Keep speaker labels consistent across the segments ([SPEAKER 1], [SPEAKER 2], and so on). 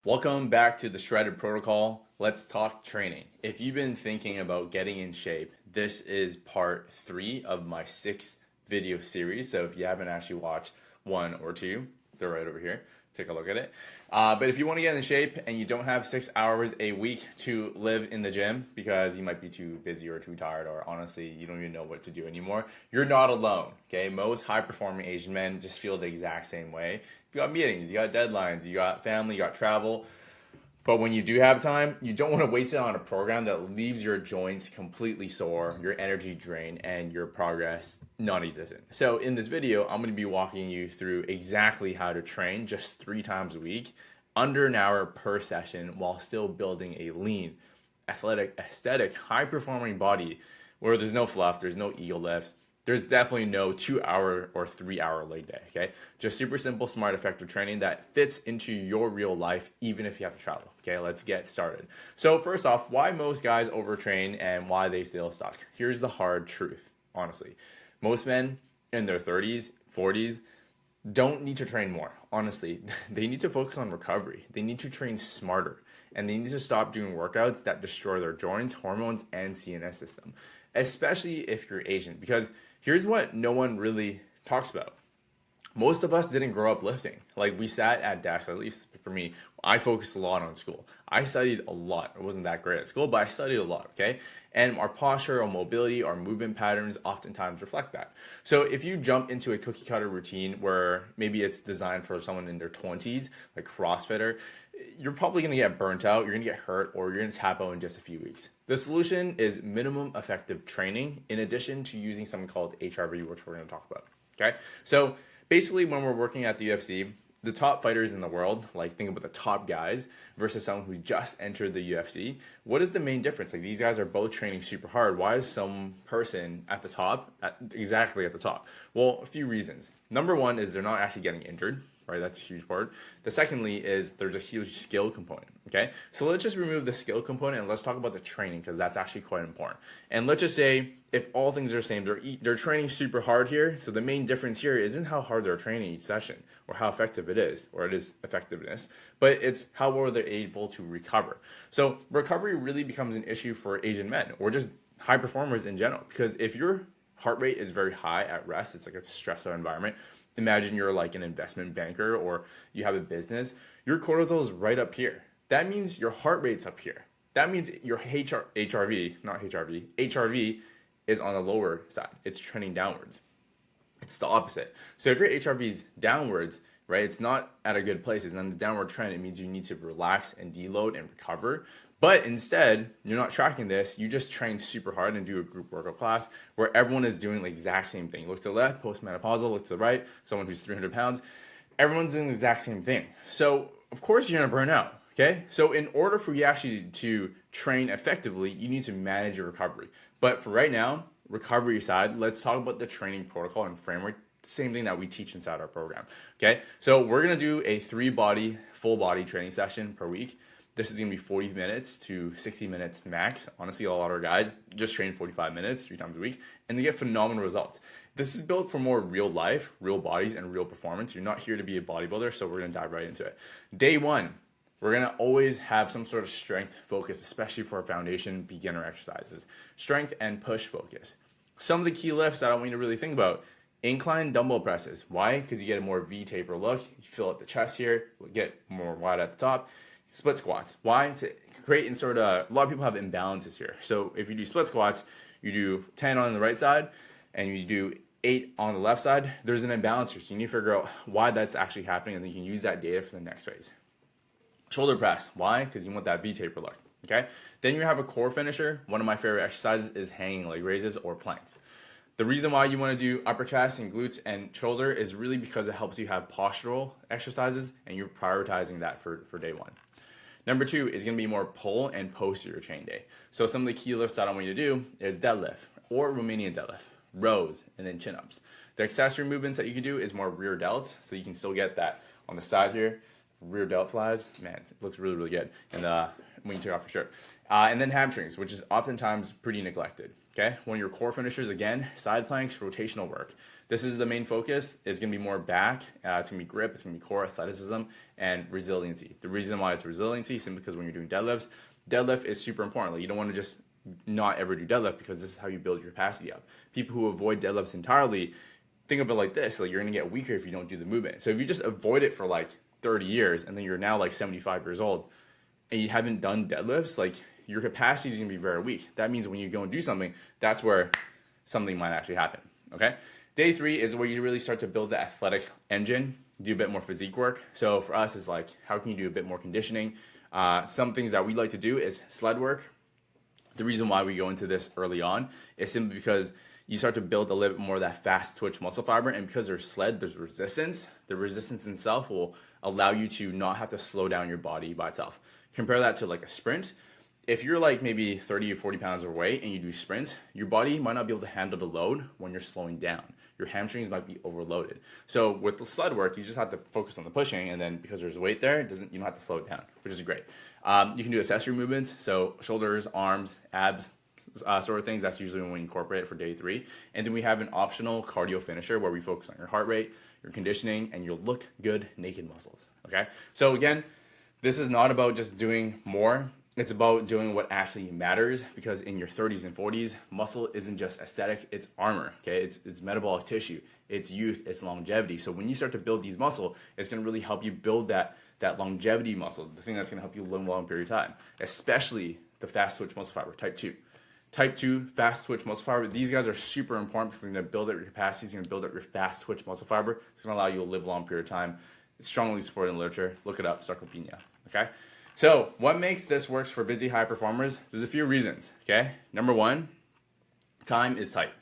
[SPEAKER 1] Welcome back to the Shredded Protocol. Let's talk training. If you've been thinking about getting in shape, this is part 3 of my 6 video series. So if you haven't actually watched 1 or 2, they're right over here. Take a look at it. But if you want to get in shape and you don't have 6 hours a week to live in the gym because you might be too busy or too tired, or honestly you don't even know what to do anymore, you're not alone. Okay, most high performing Asian men just feel the exact same way. You got meetings, you got deadlines, you got family, you got travel. But when you do have time, you don't want to waste it on a program that leaves your joints completely sore, your energy drained, and your progress non-existent. So in this video, I'm going to be walking you through exactly how to train just 3 times a week, under an hour per session, while still building a lean, athletic, aesthetic, high-performing body where there's no fluff, there's no ego lifts, there's definitely no 2 hour or 3 hour leg day, okay? Just super simple, smart, effective training that fits into your real life, even if you have to travel, okay? Let's get started. So first off, why most guys overtrain and why they still suck. Here's the hard truth, honestly. Most men in their 30s, 40s, don't need to train more. Honestly, they need to focus on recovery. They need to train smarter, and they need to stop doing workouts that destroy their joints, hormones, and CNS system, especially if you're Asian. Because here's what no one really talks about. Most of us didn't grow up lifting. Like, we sat at desks, at least for me. I focused a lot on school. I studied a lot. I wasn't that great at school, but I studied a lot, okay? And our posture, our mobility, our movement patterns oftentimes reflect that. So if you jump into a cookie cutter routine where maybe it's designed for someone in their 20s, like CrossFitter, you're probably going to get burnt out, you're going to get hurt, or you're going to tap out in just a few weeks. The solution is minimum effective training in addition to using something called HRV, which we're going to talk about, okay? So basically, when we're working at the UFC, the top fighters in the world, like think about the top guys versus someone who just entered the UFC, what is the main difference? Like, these guys are both training super hard. Why is some person at the top, exactly at the top? Well, a few reasons. Number one is they're not actually getting injured, right? That's a huge part. The secondly is there's a huge skill component, okay? So let's just remove the skill component and let's talk about the training, because that's actually quite important. And let's just say if all things are the same, they're training super hard here. So the main difference here isn't how hard they're training each session or how effective it is, or it is effectiveness, but it's how well they're able to recover. So recovery really becomes an issue for Asian men or just high performers in general, because if your heart rate is very high at rest, it's like a stressful environment. Imagine you're like an investment banker or you have a business, your cortisol is right up here. That means your heart rate's up here. That means your HRV is on the lower side. It's trending downwards. It's the opposite. So if your HRV is downwards, right, it's not at a good place. It's on the downward trend. It means you need to relax and deload and recover. But instead, you're not tracking this. You just train super hard and do a group workout class where everyone is doing the exact same thing. Look to the left, postmenopausal. Look to the right, someone who's 300 pounds. Everyone's doing the exact same thing. So of course you're gonna burn out. Okay, so in order for you actually to train effectively, you need to manage your recovery. But for right now, recovery side, let's talk about the training protocol and framework. Same thing that we teach inside our program. Okay, so we're gonna do a 3 full body training session per week. This is gonna be 40 minutes to 60 minutes max. Honestly, a lot of our guys just train 45 minutes 3 times a week, and they get phenomenal results. This is built for more real life, real bodies, and real performance. You're not here to be a bodybuilder, so we're gonna dive right into it. Day 1. We're gonna always have some sort of strength focus, especially for our foundation beginner exercises. Strength and push focus. Some of the key lifts that I want you to really think about: incline dumbbell presses. Why? Because you get a more V-taper look. You fill out the chest here, get more wide at the top. Split squats. Why? To create in sort of, a lot of people have imbalances here. So if you do split squats, you do 10 on the right side and you do 8 on the left side, there's an imbalance here. So you need to figure out why that's actually happening, and then you can use that data for the next phase. Shoulder press. Why? Because you want that V-taper look. Okay. Then you have a core finisher. One of my favorite exercises is hanging leg raises or planks. The reason why you want to do upper chest and glutes and shoulder is really because it helps you have postural exercises, and you're prioritizing that for day 1. Number 2 is going to be more pull and posterior chain day. So some of the key lifts that I want you to do is deadlift or Romanian deadlift, rows, and then chin-ups. The accessory movements that you can do is more rear delts, so you can still get that on the side here. Rear delt flies, man, it looks really, really good. And when you take off your shirt. And then hamstrings, which is oftentimes pretty neglected. Okay, one of your core finishers, again, side planks, rotational work. This is the main focus. It's going to be more back. It's going to be grip. It's going to be core athleticism and resiliency. The reason why it's resiliency is simply because when you're doing deadlifts, deadlift is super important. Like, you don't want to just not ever do deadlift, because this is how you build your capacity up. People who avoid deadlifts entirely, think of it like this: like, you're going to get weaker if you don't do the movement. So if you just avoid it for like 30 years and then you're now like 75 years old and you haven't done deadlifts, like, your capacity is going to be very weak. That means when you go and do something, that's where something might actually happen. Okay. Day 3 is where you really start to build the athletic engine, do a bit more physique work. So for us, it's like, how can you do a bit more conditioning? Some things that we like to do is sled work. The reason why we go into this early on is simply because you start to build a little bit more of that fast twitch muscle fiber, and because there's sled, there's resistance. The resistance itself will allow you to not have to slow down your body by itself. Compare that to like a sprint. If you're like maybe 30 or 40 pounds overweight and you do sprints, your body might not be able to handle the load when you're slowing down. Your hamstrings might be overloaded. So with the sled work, you just have to focus on the pushing, and then because there's weight there, you don't have to slow it down, which is great. You can do accessory movements, so shoulders, arms, abs, sort of things. That's usually when we incorporate it for day 3. And then we have an optional cardio finisher where we focus on your heart rate, your conditioning, and your look good naked muscles. Okay. So again, this is not about just doing more. It's about doing what actually matters, because in your 30s and 40s, muscle isn't just aesthetic, it's armor. Okay. It's metabolic tissue, it's youth, it's longevity. So when you start to build these muscle, it's going to really help you build that longevity muscle, the thing that's going to help you live a long period of time, especially the fast twitch muscle fiber, type 2. Type 2 fast twitch muscle fiber, these guys are super important because they're going to build up your capacity, it's going to build up your fast twitch muscle fiber. It's going to allow you to live a long period of time. It's strongly supported in literature. Look it up, sarcopenia. Okay. So what makes this works for busy high performers? There's a few reasons. Okay. Number 1, time is tight.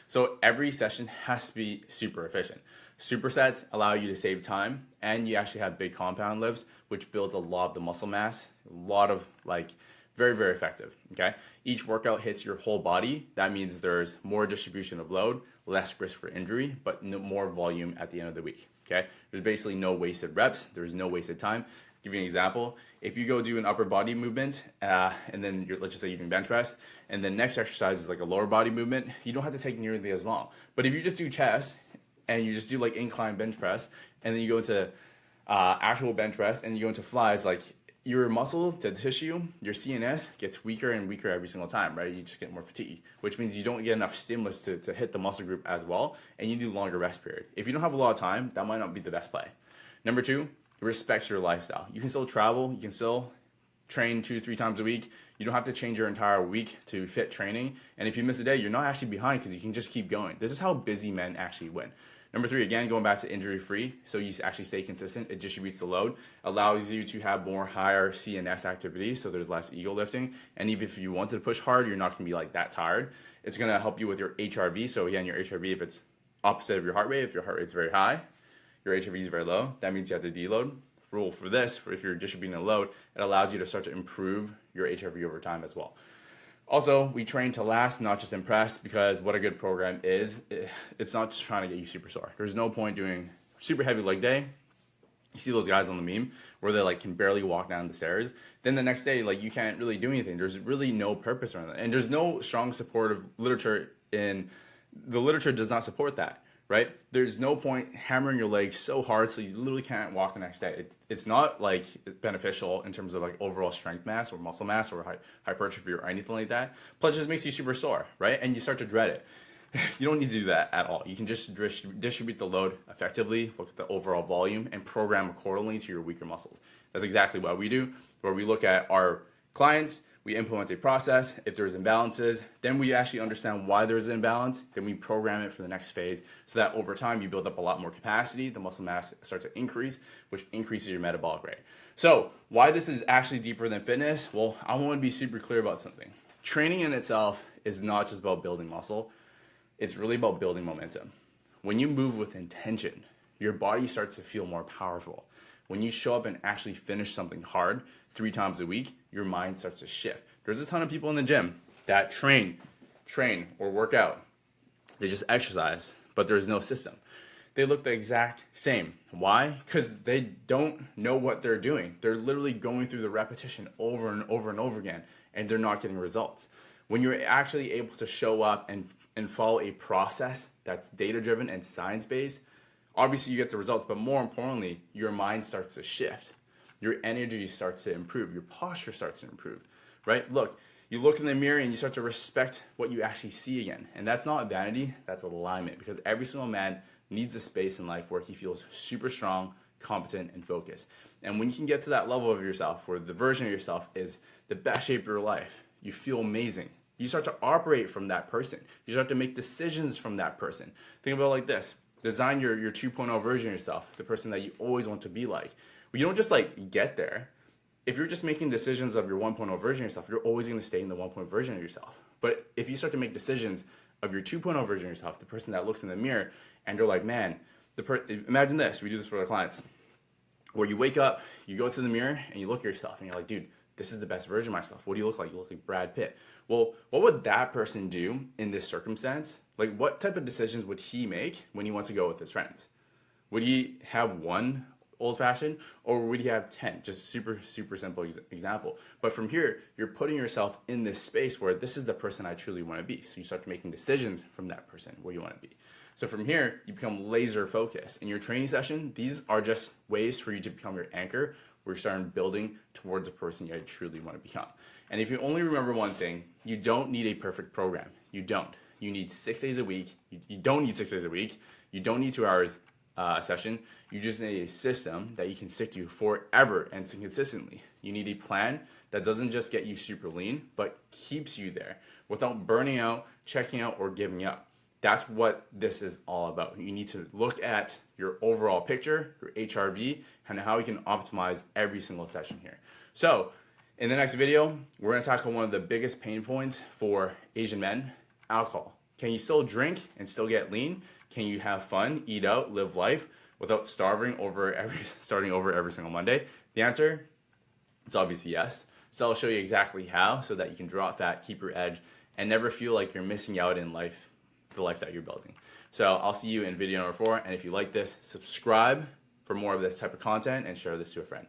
[SPEAKER 1] So every session has to be super efficient. Supersets allow you to save time, and you actually have big compound lifts, which builds a lot of the muscle mass, a lot of like very, very effective. Okay. Each workout hits your whole body. That means there's more distribution of load, less risk for injury, but more volume at the end of the week. Okay. There's basically no wasted reps. There's no wasted time. Give you an example. If you go do an upper body movement, and then let's just say you're doing bench press, and the next exercise is like a lower body movement, you don't have to take nearly as long. But if you just do chest and you just do like incline bench press, and then you go into actual bench press and you go into flies, like, your muscle, the tissue, your CNS gets weaker and weaker every single time, right? You just get more fatigue, which means you don't get enough stimulus to hit the muscle group as well, and you need longer rest period. If you don't have a lot of time, that might not be the best play. Number 2, it respects your lifestyle. You can still travel, you can still train 2-3 times a week. You don't have to change your entire week to fit training. And if you miss a day, you're not actually behind, because you can just keep going. This is how busy men actually win. Number 3, again, going back to injury-free, so you actually stay consistent. It distributes the load, allows you to have more higher CNS activity, so there's less ego lifting. And even if you wanted to push hard, you're not going to be like that tired. It's going to help you with your HRV. So again, your HRV, if it's opposite of your heart rate, if your heart rate's very high, your HRV is very low, that means you have to deload. Rule for this, if you're distributing a load, it allows you to start to improve your HRV over time as well. Also, we train to last, not just impress, because what a good program is, it's not just trying to get you super sore. There's no point doing super heavy leg day. You see those guys on the meme where they like can barely walk down the stairs. Then the next day, like, you can't really do anything. There's really no purpose around that. And there's no strong supportive literature the literature does not support that. Right? There's no point hammering your legs so hard so you literally can't walk the next day. It's not like beneficial in terms of like overall strength mass or muscle mass or hypertrophy or anything like that. Plus, it just makes you super sore, right? And you start to dread it. You don't need to do that at all. You can just distribute the load effectively, look at the overall volume, and program accordingly to your weaker muscles. That's exactly what we do, where we look at our clients, we implement a process. If there's imbalances, then we actually understand why there's an imbalance. Then we program it for the next phase, so that over time you build up a lot more capacity, the muscle mass starts to increase, which increases your metabolic rate. So why this is actually deeper than fitness? Well, I want to be super clear about something. Training in itself is not just about building muscle. It's really about building momentum. When you move with intention, your body starts to feel more powerful. When you show up and actually finish something hard 3 times a week, your mind starts to shift. There's a ton of people in the gym that train or work out. They just exercise, but there's no system. they look the exact same. Why? Because they don't know what they're doing. They're literally going through the repetition over and over and over again, and they're not getting results. When you're actually able to show up and follow a process that's data-driven and science-based, obviously you get the results, but more importantly, your mind starts to shift. Your energy starts to improve. Your posture starts to improve, right? Look, you look in the mirror and you start to respect what you actually see again. And that's not vanity, that's alignment, because every single man needs a space in life where he feels super strong, competent, and focused. And when you can get to that level of yourself, where the version of yourself is the best shape of your life, you feel amazing. You start to operate from that person. You start to make decisions from that person. Think about it like this. Design your 2.0 version of yourself, the person that you always want to be like. Well, you don't just like get there. If you're just making decisions of your 1.0 version of yourself, you're always going to stay in the 1.0 version of yourself. But if you start to make decisions of your 2.0 version of yourself, the person that looks in the mirror, and you're like, man, imagine this. We do this for our clients, where you wake up, you go through the mirror, and you look at yourself, and you're like, dude, this is the best version of myself. What do you look like? You look like Brad Pitt. Well, what would that person do in this circumstance? Like, what type of decisions would he make when he wants to go with his friends? Would he have one old fashioned, or would he have 10? Just super simple example. But from here, you're putting yourself in this space where this is the person I truly want to be. So you start making decisions from that person where you want to be. So from here, you become laser focused. In your training session, these are just ways for you to become your anchor, where you're starting building towards a person you truly want to become. And if you only remember one thing, you don't need a perfect program. You don't. You need 6 days a week. You don't need 6 days a week. You don't need 2 hours session. You just need a system that you can stick to forever and consistently. You need a plan that doesn't just get you super lean, but keeps you there without burning out, checking out, or giving up. That's what this is all about. You need to look at your overall picture, your HRV, and how you can optimize every single session here. So in the next video, we're going to tackle one of the biggest pain points for Asian men, alcohol. Can you still drink and still get lean? Can you have fun, eat out, live life without starting over every single Monday? The answer, it's obviously yes. So I'll show you exactly how, so that you can drop fat, keep your edge, and never feel like you're missing out in life, the life that you're building. So I'll see you in video number 4. And if you like this, subscribe for more of this type of content and share this to a friend.